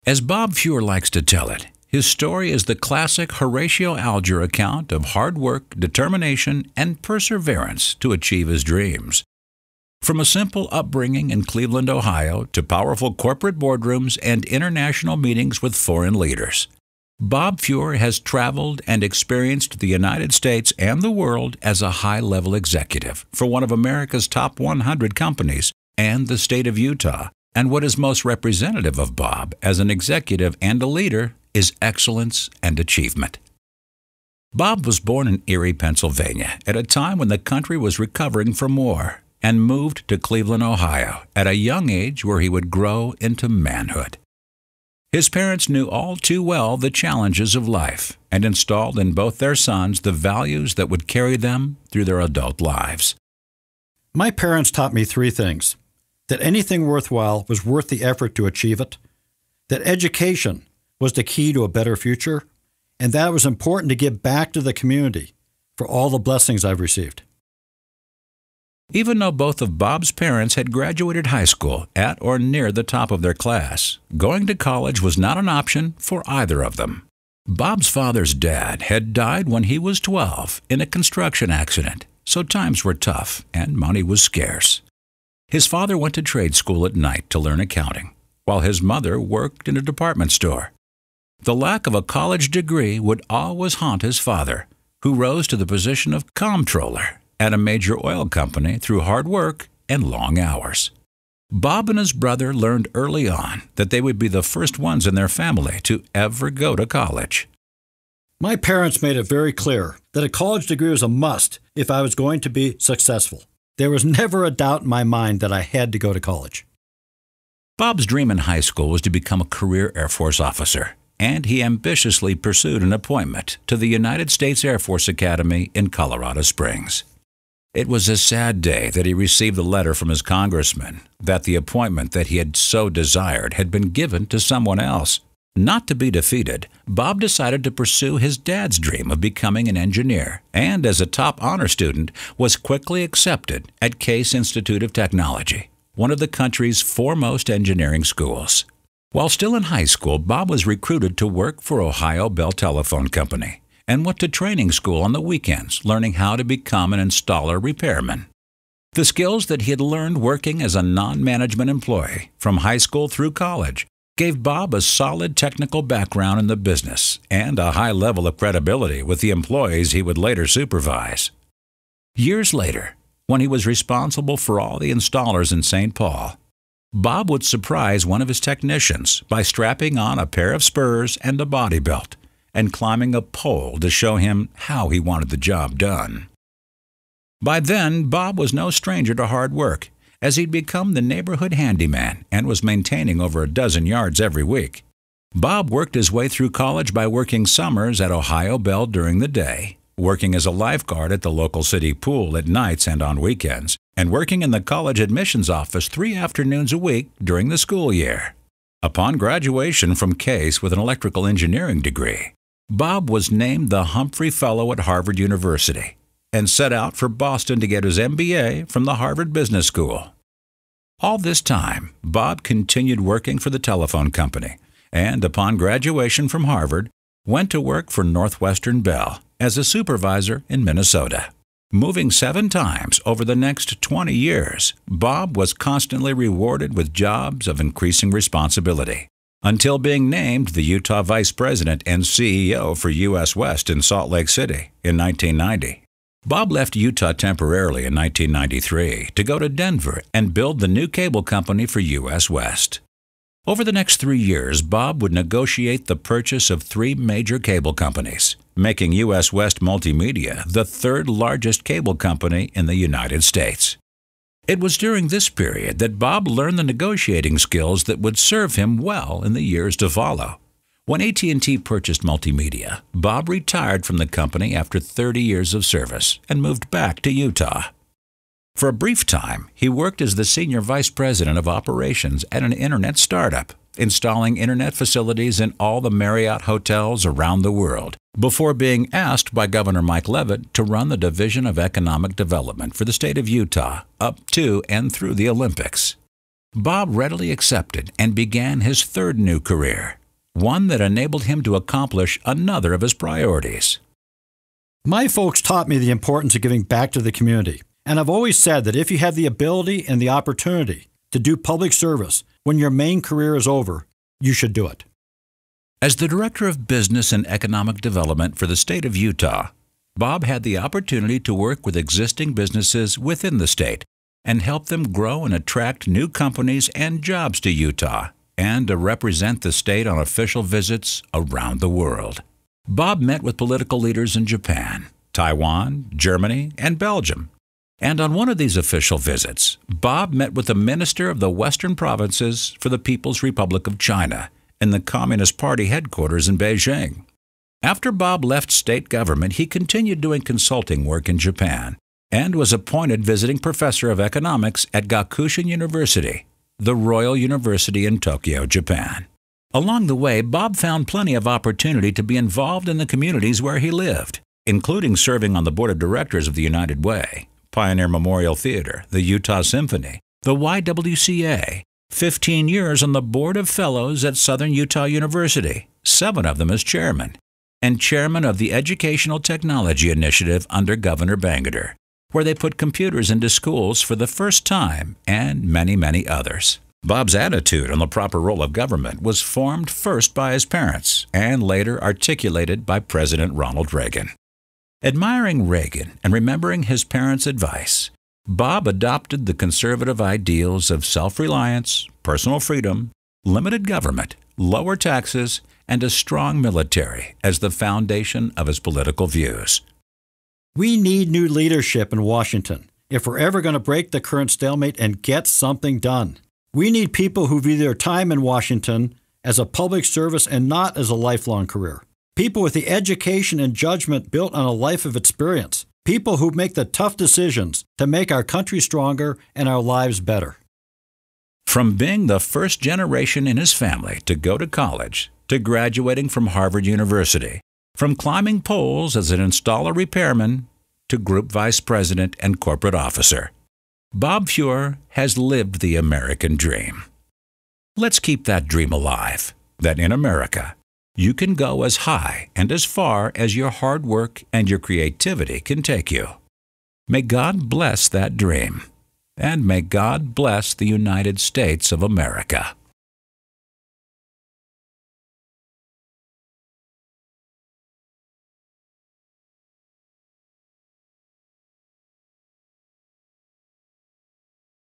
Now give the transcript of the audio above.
As Bob Fuehr likes to tell it, his story is the classic Horatio Alger account of hard work, determination, and perseverance to achieve his dreams. From a simple upbringing in Cleveland, Ohio, to powerful corporate boardrooms and international meetings with foreign leaders, Bob Fuehr has traveled and experienced the United States and the world as a high-level executive for one of America's top 100 companies and the state of Utah. And what is most representative of Bob as an executive and a leader is excellence and achievement. Bob was born in Erie, Pennsylvania, at a time when the country was recovering from war, and moved to Cleveland, Ohio, at a young age where he would grow into manhood. His parents knew all too well the challenges of life and installed in both their sons the values that would carry them through their adult lives. My parents taught me three things: that anything worthwhile was worth the effort to achieve it, that education was the key to a better future, and that it was important to give back to the community for all the blessings I've received. Even though both of Bob's parents had graduated high school at or near the top of their class, going to college was not an option for either of them. Bob's father's dad had died when he was 12 in a construction accident, so times were tough and money was scarce. His father went to trade school at night to learn accounting, while his mother worked in a department store. The lack of a college degree would always haunt his father, who rose to the position of comptroller at a major oil company through hard work and long hours. Bob and his brother learned early on that they would be the first ones in their family to ever go to college. My parents made it very clear that a college degree was a must if I was going to be successful. There was never a doubt in my mind that I had to go to college. Bob's dream in high school was to become a career Air Force officer, and he ambitiously pursued an appointment to the United States Air Force Academy in Colorado Springs. It was a sad day that he received the letter from his congressman that the appointment that he had so desired had been given to someone else. Not to be defeated, Bob decided to pursue his dad's dream of becoming an engineer, and as a top honor student was quickly accepted at Case Institute of Technology, one of the country's foremost engineering schools. While still in high school, Bob was recruited to work for Ohio Bell Telephone Company and went to training school on the weekends, learning how to become an installer repairman. The skills that he had learned working as a non-management employee from high school through college gave Bob a solid technical background in the business and a high level of credibility with the employees he would later supervise. Years later, when he was responsible for all the installers in St. Paul, Bob would surprise one of his technicians by strapping on a pair of spurs and a body belt and climbing a pole to show him how he wanted the job done. By then, Bob was no stranger to hard work, as he'd become the neighborhood handyman and was maintaining over a dozen yards every week. Bob worked his way through college by working summers at Ohio Bell during the day, working as a lifeguard at the local city pool at nights and on weekends, and working in the college admissions office 3 afternoons a week during the school year. Upon graduation from Case with an electrical engineering degree, Bob was named the Humphrey Fellow at Harvard University and set out for Boston to get his MBA from the Harvard Business School. All this time, Bob continued working for the telephone company and, upon graduation from Harvard, went to work for Northwestern Bell as a supervisor in Minnesota. Moving 7 times over the next 20 years, Bob was constantly rewarded with jobs of increasing responsibility, until being named the Utah Vice President and CEO for U.S. West in Salt Lake City in 1990. Bob left Utah temporarily in 1993 to go to Denver and build the new cable company for U.S. West. Over the next 3 years, Bob would negotiate the purchase of 3 major cable companies, making U.S. West Multimedia the 3rd largest cable company in the United States. It was during this period that Bob learned the negotiating skills that would serve him well in the years to follow. When AT&T purchased Multimedia, Bob retired from the company after 30 years of service and moved back to Utah. For a brief time, he worked as the Senior Vice President of Operations at an internet startup, installing internet facilities in all the Marriott hotels around the world, before being asked by Governor Mike Leavitt to run the Division of Economic Development for the state of Utah up to and through the Olympics. Bob readily accepted and began his third new career, one that enabled him to accomplish another of his priorities. My folks taught me the importance of giving back to the community, and I've always said that if you have the ability and the opportunity to do public service when your main career is over, you should do it. As the Director of Business and Economic Development for the state of Utah, Bob had the opportunity to work with existing businesses within the state and help them grow and attract new companies and jobs to Utah, and to represent the state on official visits around the world. Bob met with political leaders in Japan, Taiwan, Germany, and Belgium. And on one of these official visits, Bob met with the Minister of the Western Provinces for the People's Republic of China in the Communist Party headquarters in Beijing. After Bob left state government, he continued doing consulting work in Japan and was appointed visiting professor of economics at Gakushin University, the Royal University in Tokyo, Japan. Along the way, Bob found plenty of opportunity to be involved in the communities where he lived, including serving on the board of directors of the United Way, Pioneer Memorial Theater, the Utah Symphony, the YWCA, 15 years on the Board of Fellows at Southern Utah University, 7 of them as chairman, and chairman of the Educational Technology Initiative under Governor Bangerter, where they put computers into schools for the first time, and many, many others. Bob's attitude on the proper role of government was formed first by his parents and later articulated by President Ronald Reagan. Admiring Reagan and remembering his parents' advice, Bob adopted the conservative ideals of self-reliance, personal freedom, limited government, lower taxes, and a strong military as the foundation of his political views. We need new leadership in Washington if we're ever going to break the current stalemate and get something done. We need people who view their time in Washington as a public service and not as a lifelong career. People with the education and judgment built on a life of experience. People who make the tough decisions to make our country stronger and our lives better. From being the first generation in his family to go to college, to graduating from Harvard University, from climbing poles as an installer repairman to group vice president and corporate officer, Bob Fuehr has lived the American dream. Let's keep that dream alive, that in America, you can go as high and as far as your hard work and your creativity can take you. May God bless that dream, and may God bless the United States of America.